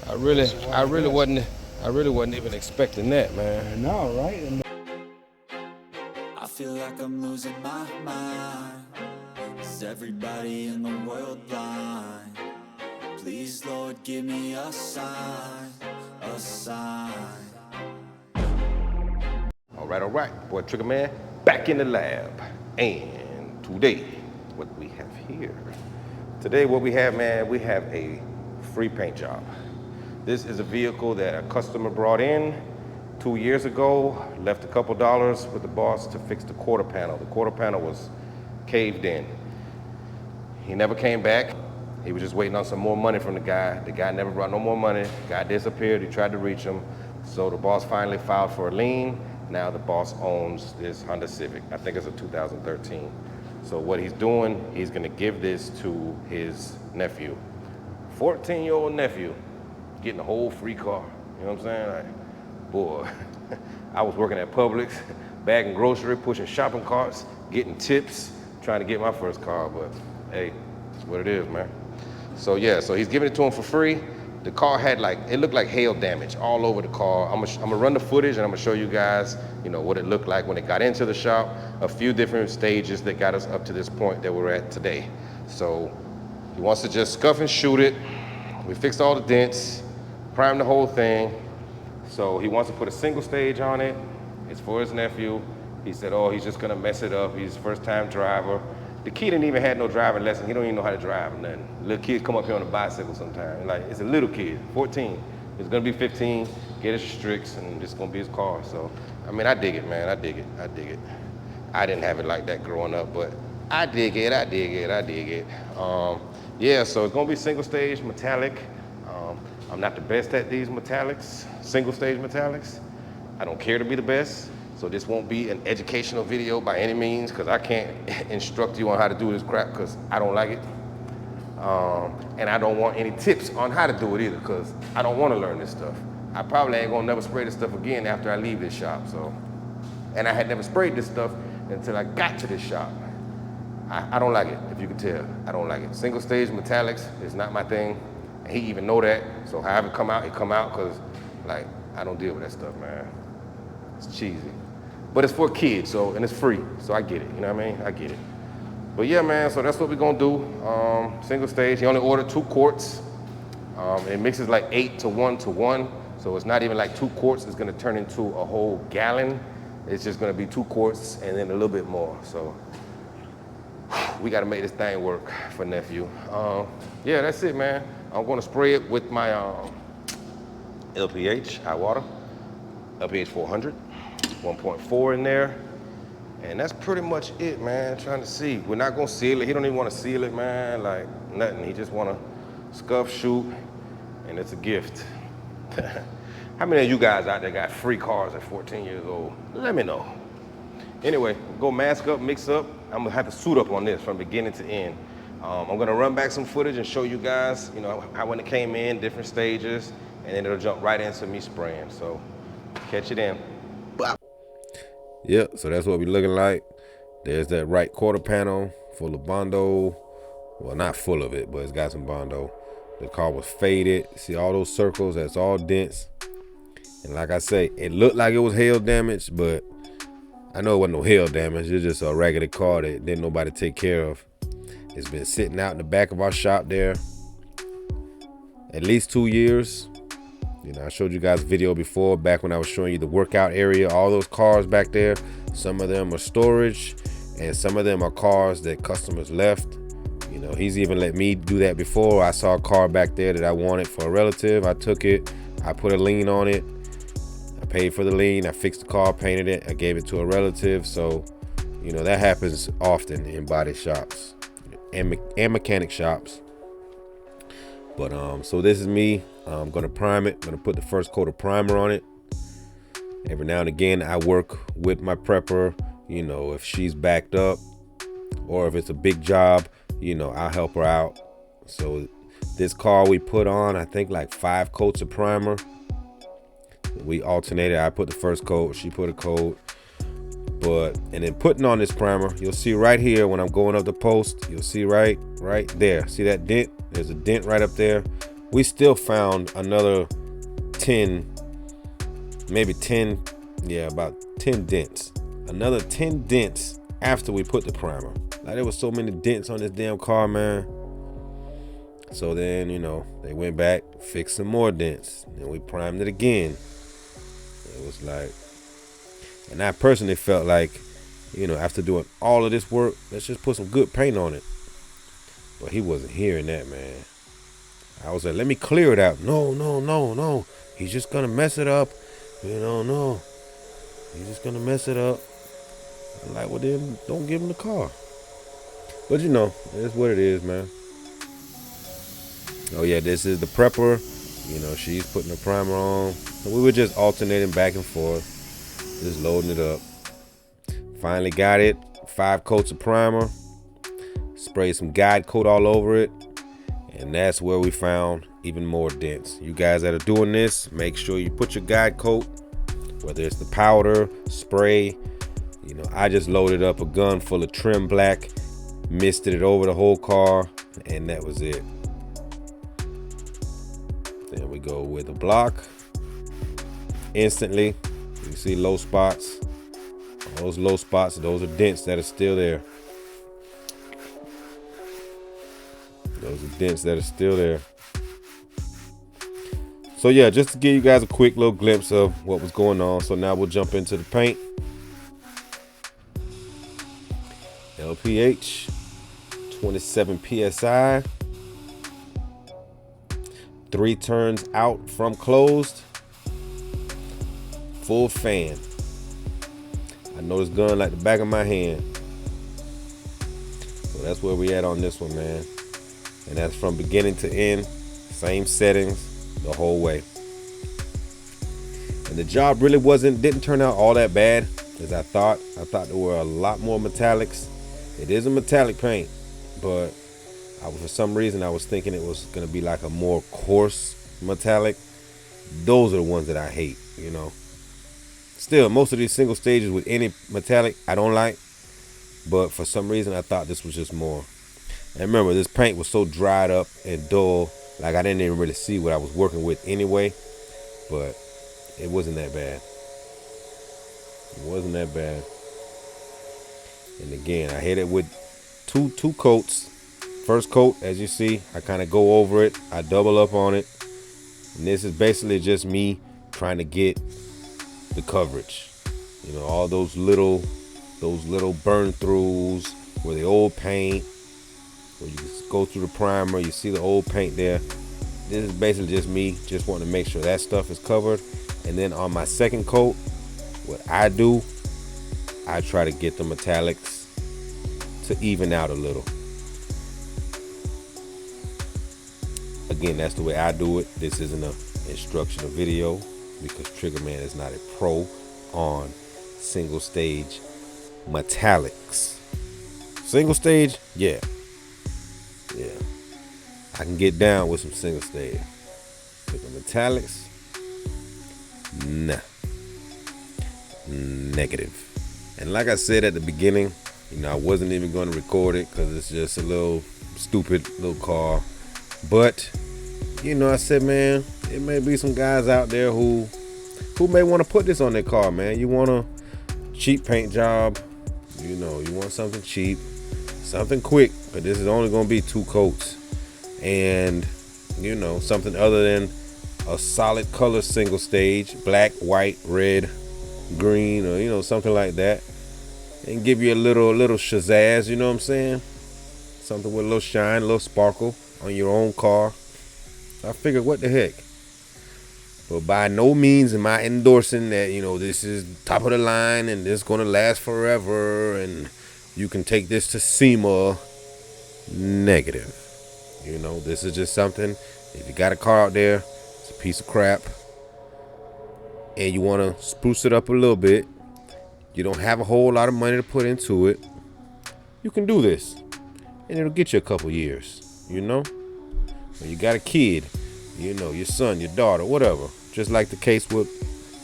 I really wasn't even expecting that, man. No, right? And I feel like I'm losing my mind. Is everybody in the world blind? Please, Lord, give me a sign, a sign. All right, boy Trigger Man, back in the lab. And today, what we have here? Today, what we have, man, we have a free paint job. This is a vehicle that a customer brought in 2 years ago, left a couple dollars with the boss to fix the quarter panel. The quarter panel was caved in. He never came back. He was just waiting on some more money from the guy. The guy never brought no more money. The guy disappeared. He tried to reach him. So the boss finally filed for a lien. Now the boss owns this Honda Civic. I think it's a 2013. So what he's doing, he's gonna give this to his nephew. 14-year-old nephew, getting a whole free car. You know what I'm saying? Like, boy, I was working at Publix, bagging grocery, pushing shopping carts, getting tips, trying to get my first car, but hey, it's what it is, man. So yeah, so he's giving it to him for free. The car had it looked like hail damage all over the car. I'm gonna run the footage and I'm gonna show you guys, what it looked like when it got into the shop, a few different stages that got us up to this point that we're at today. So he wants to just scuff and shoot it. We fixed all the dents, primed the whole thing. So he wants to put a single stage on it. It's for his nephew. He said, oh, he's just gonna mess it up. He's first time driver. The kid didn't even have no driving lesson. He don't even know how to drive or nothing. Little kids come up here on a bicycle sometimes. Like, it's a little kid, 14. He's gonna be 15, get his tricks, and this is gonna be his car. So, I mean, I dig it, man, I dig it. I didn't have it like that growing up, but I dig it. Yeah, so it's gonna be single stage metallic. I'm not the best at these metallics, single stage metallics. I don't care to be the best. So this won't be an educational video by any means, because I can't instruct you on how to do this crap because I don't like it. And I don't want any tips on how to do it either, because I don't want to learn this stuff. I probably ain't gonna never spray this stuff again after I leave this shop, so. And I had never sprayed this stuff until I got to this shop. I don't like it, if you can tell. I don't like it. Single stage metallics is not my thing. And he even know that, so however it come out, because I don't deal with that stuff, man. It's cheesy. But it's for kids, and it's free, so I get it, you know what I mean? I get it. But yeah, man, so that's what we're gonna do. Single stage, he only ordered 2 quarts. It mixes like 8 to 1 to 1, so it's not even like 2 quarts, it's gonna turn into a whole gallon. It's just gonna be 2 quarts and then a little bit more, so. We gotta make this thing work for nephew. Yeah, that's it, man. I'm gonna spray it with my LPH, high water, LPH 400. 1.4 in there, and that's pretty much it, man. Trying to see. We're not gonna seal it. He don't even want to seal it, man. Like nothing. He just want to scuff, shoot, and it's a gift. How many of you guys out there got free cars at 14 years old? Let me know. Anyway, go mask up, mix up. I'm gonna have to suit up on this from beginning to end. I'm gonna run back some footage and show you guys, how when it came in, different stages, and then it'll jump right into me spraying. So catch it in. Bye. Yep, so that's what we're looking like. There's that right quarter panel full of Bondo. Well, not full of it, but it's got some Bondo. The car was faded. See all those circles? That's all dents. And like I say, it looked like it was hail damage, but I know it wasn't no hail damage. It's just a raggedy car that didn't nobody take care of. It's been sitting out in the back of our shop there at least 2 years. I showed you guys a video before, back when I was showing you the workout area, all those cars back there. Some of them are storage, and some of them are cars that customers left. He's even let me do that before. I saw a car back there that I wanted for a relative. I took it, I put a lien on it. I paid for the lien, I fixed the car, painted it, I gave it to a relative. So, that happens often in body shops and mechanic shops. But so this is me. I'm gonna prime it. I'm gonna put the first coat of primer on it. Every now and again, I work with my prepper. If she's backed up or if it's a big job, I'll help her out. So this car we put on, I think like 5 coats of primer. We alternated. I put the first coat, she put a coat. And then putting on this primer, you'll see right here when I'm going up the post, you'll see right there. See that dent? There's a dent right up there. we still found another 10, maybe 10, yeah, about 10 dents. Another 10 dents after we put the primer. Like, there was so many dents on this damn car, man. So then, they went back, fixed some more dents, and we primed it again. It was like, and I personally felt like, after doing all of this work, let's just put some good paint on it. But he wasn't hearing that, man. I was like, let me clear it out. No. He's just gonna mess it up. No. He's just gonna mess it up. I'm like, well then, don't give him the car. But it's what it is, man. Oh yeah, this is the prepper. She's putting the primer on. So we were just alternating back and forth, just loading it up. Finally got it. 5 coats of primer. Sprayed some guide coat all over it. And that's where we found even more dents. You guys that are doing this, make sure you put your guide coat, whether it's the powder, spray. I just loaded up a gun full of trim black, misted it over the whole car, and that was it. Then we go with a block. Instantly, you see low spots. Those low spots, those are dents that are still there. So yeah, just to give you guys a quick little glimpse of what was going on. So now we'll jump into the paint. LPH, 27 PSI. 3 turns out from closed. Full fan. I know this gun like the back of my hand. So that's where we at on this one, man. And that's from beginning to end. Same settings the whole way. And the job really didn't turn out all that bad as I thought. I thought there were a lot more metallics. It is a metallic paint, but for some reason I was thinking it was gonna be like a more coarse metallic. Those are the ones that I hate, Still, most of these single stages with any metallic I don't like, but for some reason I thought this was just more. And remember, this paint was so dried up and dull, like I didn't even really see what I was working with anyway, but it wasn't that bad. And again, I hit it with two coats. First coat, as you see, I kind of go over it. I double up on it. And this is basically just me trying to get the coverage. All those little burn throughs where the old paint, where you just go through the primer, you see the old paint there. This is basically just me just wanting to make sure that stuff is covered. And then on my second coat, what I do, I try to get the metallics to even out a little. Again, that's the way I do it. This isn't an instructional video because Triggerman is not a pro on single stage metallics. Single stage, yeah. I can get down with some single stage. But the metallics, nah. Negative. And like I said at the beginning, I wasn't even going to record it because it's just a little stupid little car. But, I said, man, it may be some guys out there who may want to put this on their car, man. You want a cheap paint job, you want something cheap, something quick, but this is only going to be 2 coats. And, something other than a solid color single stage, black, white, red, green, or, something like that. And give you a little shazazz, you know what I'm saying? Something with a little shine, a little sparkle on your own car. I figured, what the heck? But by no means am I endorsing that, this is top of the line and this is going to last forever and you can take this to SEMA. Negative. This is just something, if you got a car out there, it's a piece of crap, and you want to spruce it up a little bit, you don't have a whole lot of money to put into it, you can do this. And it'll get you a couple years, When you got a kid, your son, your daughter, whatever. Just like the case with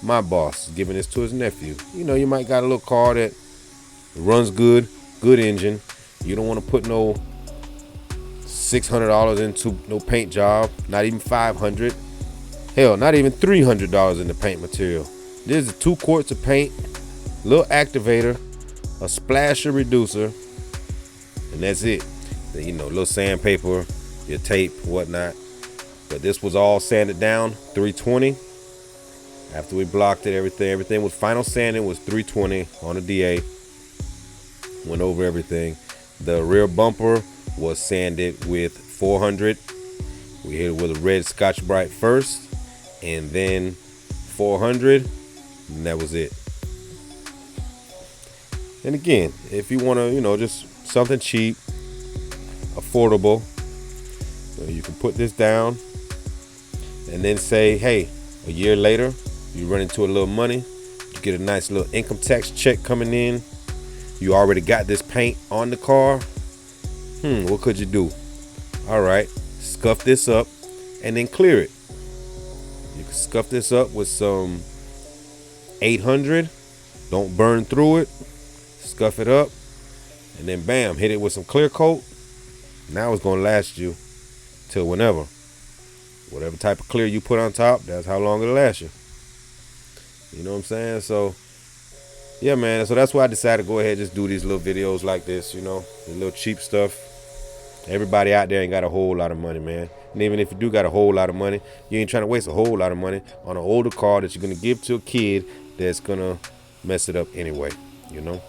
my boss giving this to his nephew. You might got a little car that runs good engine. You don't want to put no $600 into no paint job, not even $500. Hell, not even $300 in the paint material. This is 2 quarts of paint, little activator, a splasher reducer, and that's it. Then, you know, little sandpaper, your tape, whatnot. But this was all sanded down, 320. After we blocked it, everything was final sanding was 320 on the DA. Went over everything. The rear bumper was sanded with 400. We hit it with a red Scotch Brite first, and then 400, and that was it. And again, if you want to, you know, just something cheap, affordable, you can put this down and then say, hey, a year later, you run into a little money, you get a nice little income tax check coming in, you already got this paint on the car. What could you do? All right, scuff this up and then clear it. You can scuff this up with some 800, don't burn through it, scuff it up, and then bam, hit it with some clear coat. Now it's gonna last you till whenever. Whatever type of clear you put on top, that's how long it'll last you. You know what I'm saying? So yeah, man, so that's why I decided to go ahead and just do these little videos like this, you know, the little cheap stuff. Everybody out there ain't got a whole lot of money, man. And even if you do got a whole lot of money, you ain't trying to waste a whole lot of money on an older car that you're gonna give to a kid that's gonna mess it up anyway, you know.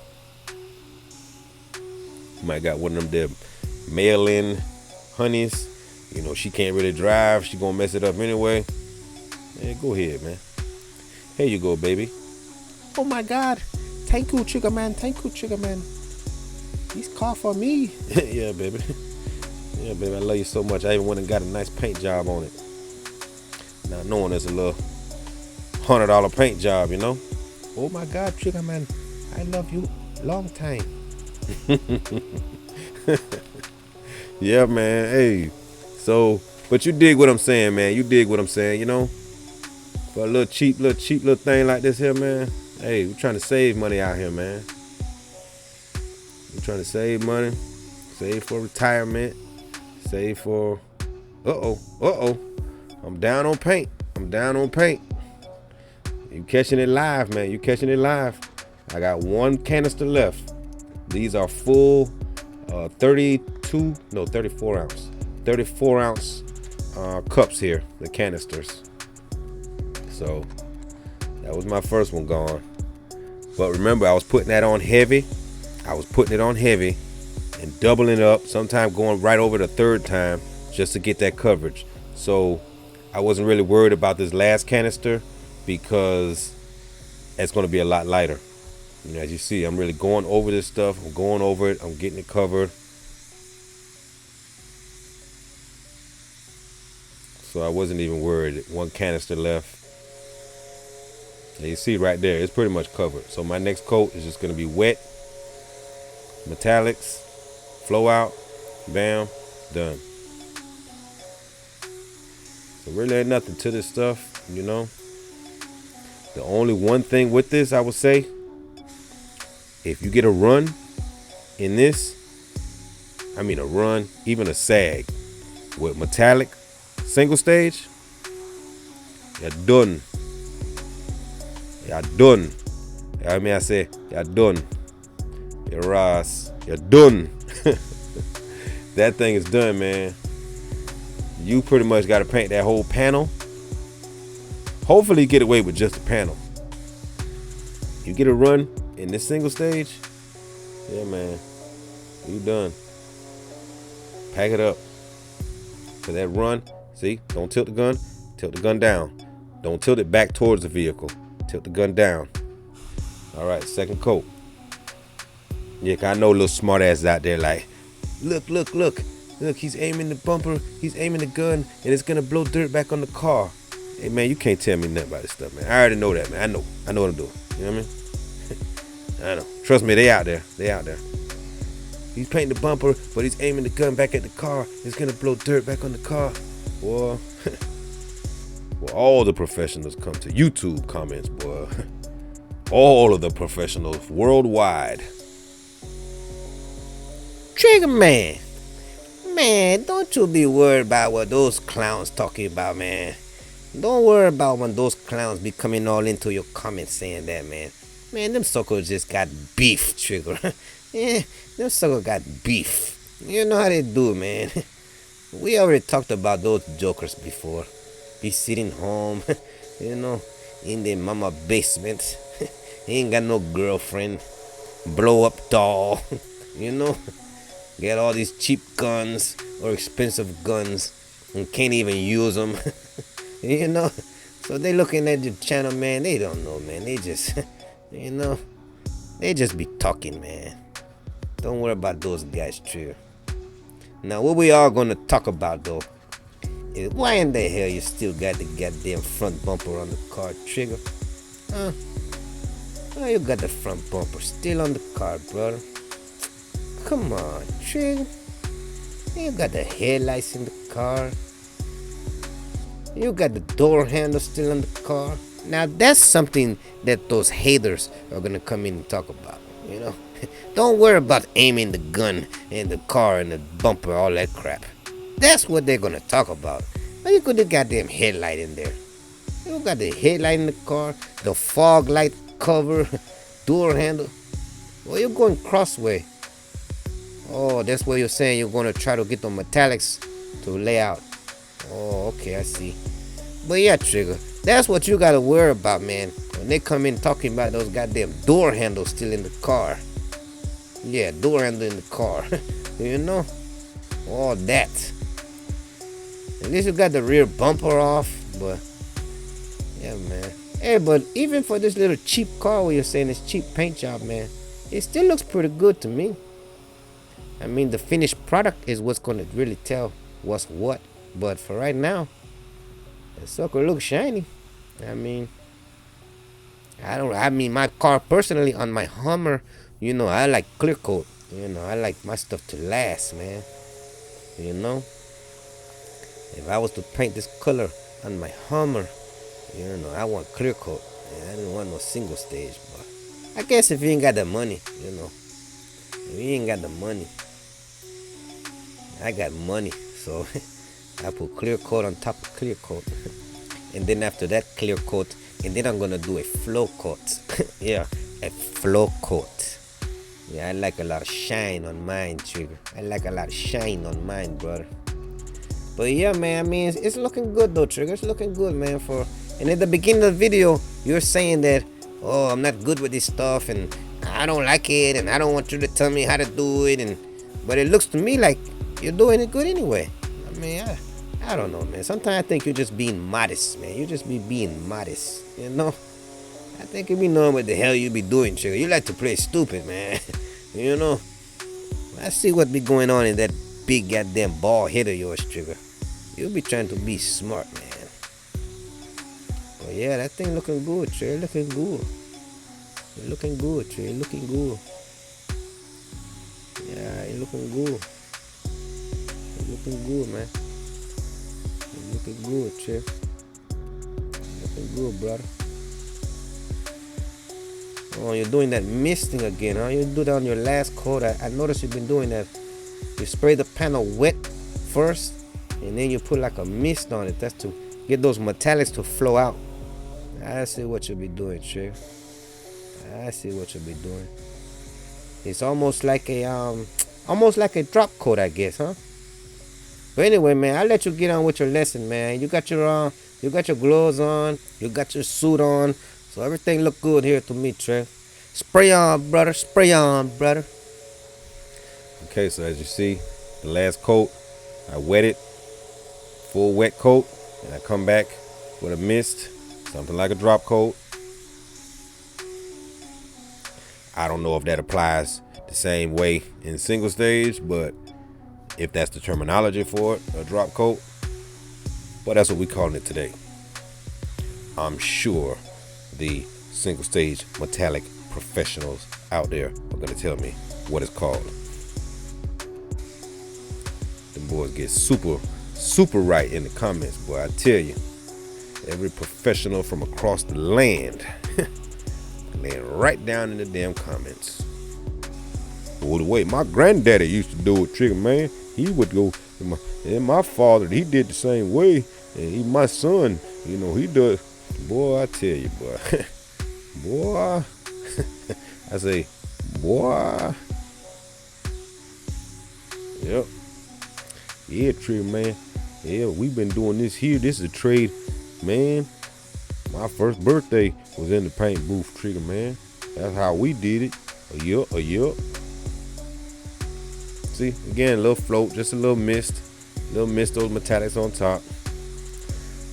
You might got one of them there mail-in honeys, you know, she can't really drive, she gonna mess it up anyway. Man, go ahead, man. Here you go, baby. Oh my God, thank you, Trigger Man, thank you, Trigger Man. This car for me. Yeah, baby. Yeah, baby, I love you so much. I even went and got a nice paint job on it. Now knowing it's a little $100 paint job, you know. Oh my God, Trigger Man, I love you long time. Yeah, man. Hey, so, but you dig what I'm saying, man. You dig what I'm saying, you know. For a little cheap little thing like this here, man. Hey, we're trying to save money out here, man. We're trying to save money, save for retirement, save for. I'm down on paint. You catching it live, man. You catching it live. I got 1 canister left. These are full 34 ounce cups here, the canisters. So that was my first one gone. But remember, I was putting that on heavy. I was putting it on heavy and doubling it up, sometimes going right over the 3rd time just to get that coverage. So I wasn't really worried about this last canister because it's going to be a lot lighter. You know, as you see, I'm really going over this stuff. I'm going over it. I'm getting it covered. So I wasn't even worried. 1 canister left. And you see right there, it's pretty much covered. So my next coat is just going to be wet, metallics, flow out, bam, done. So really ain't nothing to this stuff, you know. The only one thing with this, I would say, if you get a run in this, I mean a run, even a sag with metallic single stage, you're done. You're done. I mean, I say, you're done. Your ass, you're done. That thing is done, man. You pretty much got to paint that whole panel. Hopefully you get away with just the panel. You get a run in this single stage, yeah, man, you done. Pack it up. For that run, see, don't tilt the gun down. Don't tilt it back towards the vehicle. Tilt the gun down. All right, 2nd coat. Yeah, 'cause I know little smart asses out there like, look, he's aiming the bumper, he's aiming the gun, and it's gonna blow dirt back on the car. Hey, man, you can't tell me nothing about this stuff, man. I already know that, man. I know what I'm doing. You know what I mean? I know. Trust me, they out there. He's painting the bumper, but he's aiming the gun back at the car. It's gonna blow dirt back on the car. Boy. Well, all the professionals come to YouTube comments, boy. All of the professionals worldwide. Trigger Man, Man, don't you be worried about what those clowns talking about, man. Don't worry about when those clowns be coming all into your comments saying that, man. Man, them suckers just got beef, Trigger. Yeah, them suckers got beef. You know how they do, man. We already talked about those jokers before. Be sitting home, you know, in their mama basement. He ain't got no girlfriend. Blow up doll, you know. Get all these cheap guns or expensive guns and can't even use them. You know, so they looking at your channel, man. They don't know, man. They just, you know, they just be talking, man. Don't worry about those guys, Trigger. Now, what we are gonna talk about though is why in the hell you still got the goddamn front bumper on the car, Trigger? Huh? Why you got the front bumper still on the car, brother? Come on, Trigger. You got the headlights in the car. You got the door handle still on the car. Now that's something that those haters are gonna come in and talk about, you know. Don't worry about aiming the gun in the car and the bumper, all that crap. That's what they're gonna talk about. But you got the goddamn headlight in there. You got the headlight in the car, the fog light cover, door handle. Well, you're going crossway. Oh, that's what you're saying. You're gonna try to get the metallics to lay out. Oh, okay, I see. But yeah, Trigger, that's what you gotta worry about, man. When they come in talking about those goddamn door handles still in the car. Yeah, door handle in the car. You know? All that. At least you got the rear bumper off, but yeah, man. Hey, but even for this little cheap car where you're saying it's cheap paint job, man, it still looks pretty good to me. I mean, the finished product is what's gonna really tell what's what. But for right now, the sucker looks shiny. I mean, my car personally on my Hummer, you know, I like clear coat. You know, I like my stuff to last, man. You know, if I was to paint this color on my Hummer, you know, I want clear coat. I didn't want no single stage, but I guess if you ain't got the money, you know, if you ain't got the money, I got money, so I put clear coat on top of clear coat. And then after that clear coat, and then I'm gonna do a flow coat. Yeah, a flow coat. Yeah, I like a lot of shine on mine, Trigger. I like a lot of shine on mine, brother. But yeah, man, I mean, it's looking good though, Trigger. It's looking good, man. And at the beginning of the video, you're saying that, oh, I'm not good with this stuff, and I don't like it, and I don't want you to tell me how to do it, but it looks to me like you're doing it good anyway. I mean, I don't know, man. Sometimes I think you're just being modest, man. You just be being modest, you know? I think you be knowing what the hell you be doing, Trigger. You like to play stupid, man. You know? I see what be going on in that big goddamn bald head of yours, Trigger. You be trying to be smart, man. But yeah, that thing looking good, Trigger. Looking good. You're looking good, Trigger. Looking good. Yeah, you're looking good. You're looking good, man. You're looking good, Trigger. Looking good, brother. Oh, you're doing that misting again, huh? You do that on your last coat. I noticed you've been doing that. You spray the panel wet first, and then you put like a mist on it. That's to get those metallics to flow out. I see what you'll be doing, Trigger. I see what you'll be doing. It's almost like a drop coat, I guess, huh? But anyway, man, I'll let you get on with your lesson, man. You got your gloves on, you got your suit on, so everything look good here to me, Trey. Spray on, brother. Spray on, brother. Okay, so as you see, the last coat, I wet it, full wet coat, and I come back with a mist, something like a drop coat. I don't know if that applies the same way in single stage, but if that's the terminology for it, a drop coat, but that's what we calling it today. I'm sure the single stage metallic professionals out there are gonna tell me what it's called. The boys get super right in the comments, boy. I tell you, every professional from across the land laying right down in the damn comments. Oh, the way my granddaddy used to do it, Trigger, man. He would go, and my father, he did the same way. And my son, he does. Boy, I tell you, boy. Boy. I say, boy. Yep. Yeah, Trigger, man. Yeah, we've been doing this here. This is a trade, man. My first birthday was in the paint booth, Trigger, man. That's how we did it. A year. See, again, a little float, just a little mist. Those metallics on top.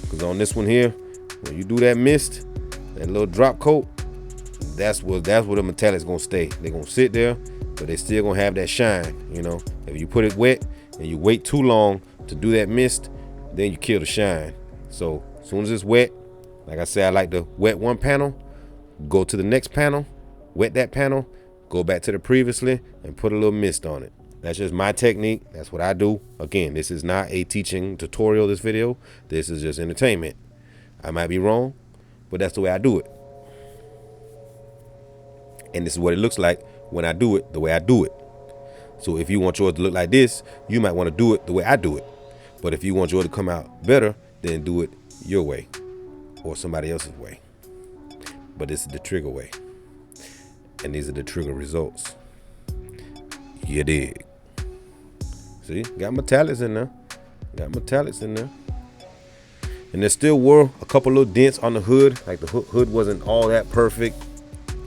Because on this one here, when you do that mist, that little drop coat, that's where the metallic's gonna stay. They're gonna sit there, but they still gonna have that shine. If you put it wet and you wait too long to do that mist, then you kill the shine. So as soon as it's wet, like I said, I like to wet one panel, go to the next panel, wet that panel, go back to the previously, and put a little mist on it. That's just my technique. That's what I do. Again, this is not a teaching tutorial, this video. This is just entertainment. I might be wrong, but that's the way I do it. And this is what it looks like when I do it the way I do it. So if you want yours to look like this, you might want to do it the way I do it. But if you want yours to come out better, then do it your way or somebody else's way. But this is the Trigger way. And these are the Trigger results. You dig? See, got metallics in there. And there still were a couple little dents on the hood. Like the hood wasn't all that perfect,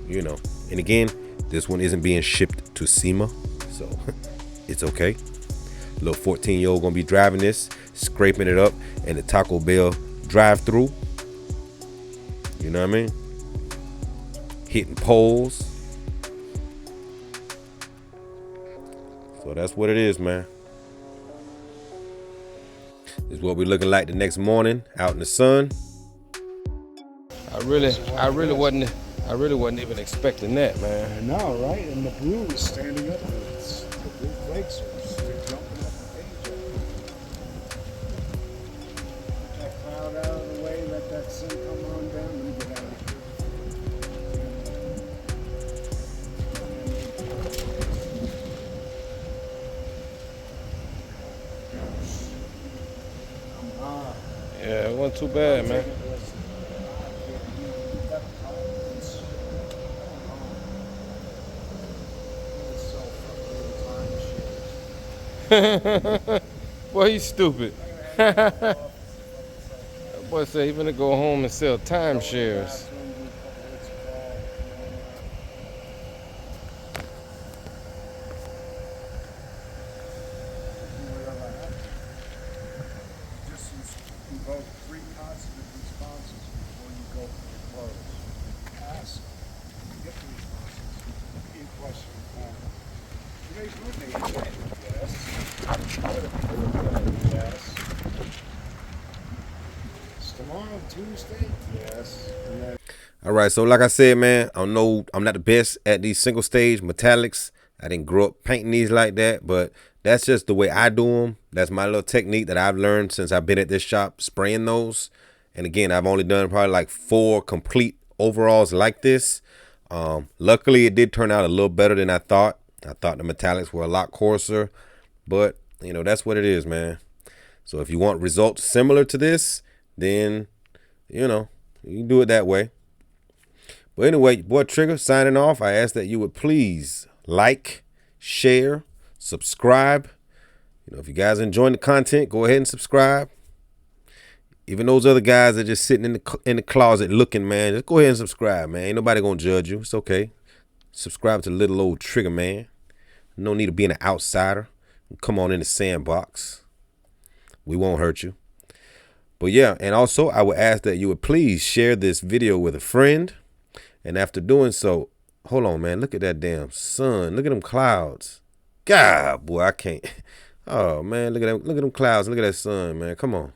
And again, this one isn't being shipped to SEMA, so it's okay. Little 14-year-old gonna be driving this, scraping it up in the Taco Bell drive-through. You know what I mean? Hitting poles. So that's what it is, man. This is what we're looking like the next morning out in the sun. I really wasn't even expecting that, man. I know, right? And the blue is standing up. The blue flakes are jumping up the page. Get that cloud out of the way, let that sun come on down, and get out of here. Yeah, it wasn't too bad, man. Boy, he's stupid. That boy said he's gonna go home and sell timeshares. Invoke 3 positive responses before you go for your close. Ask, get the responses in question form. Today's Monday, yes. It's tomorrow, Tuesday, yes. And then All right, so like I said, man, I know I'm not the best at these single stage metallics. I didn't grow up painting these like that, but that's just the way I do them. That's my little technique that I've learned since I've been at this shop spraying those. And again, I've only done probably like 4 complete overalls like this. Luckily, it did turn out a little better than I thought. I thought the metallics were a lot coarser, but that's what it is, man. So if you want results similar to this, then, you can do it that way. But anyway, boy Trigger signing off. I ask that you would please like, share, subscribe. If you guys are enjoying the content, go ahead and subscribe. Even those other guys that are just sitting in the closet looking, man, just go ahead and subscribe, man. Ain't nobody gonna judge you. It's okay. Subscribe to little old Trigger, man. No need to be an outsider. Come on in the sandbox. We won't hurt you. But yeah, and also I would ask that you would please share this video with a friend. And after doing so, hold on, man. Look at that damn sun. Look at them clouds. God, boy, I can't. Oh, man, look at them clouds. Look at that sun, man. Come on.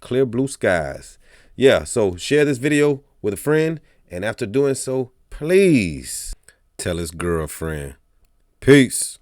Clear blue skies. Yeah, so share this video with a friend. And after doing so, please tell his girlfriend. Peace.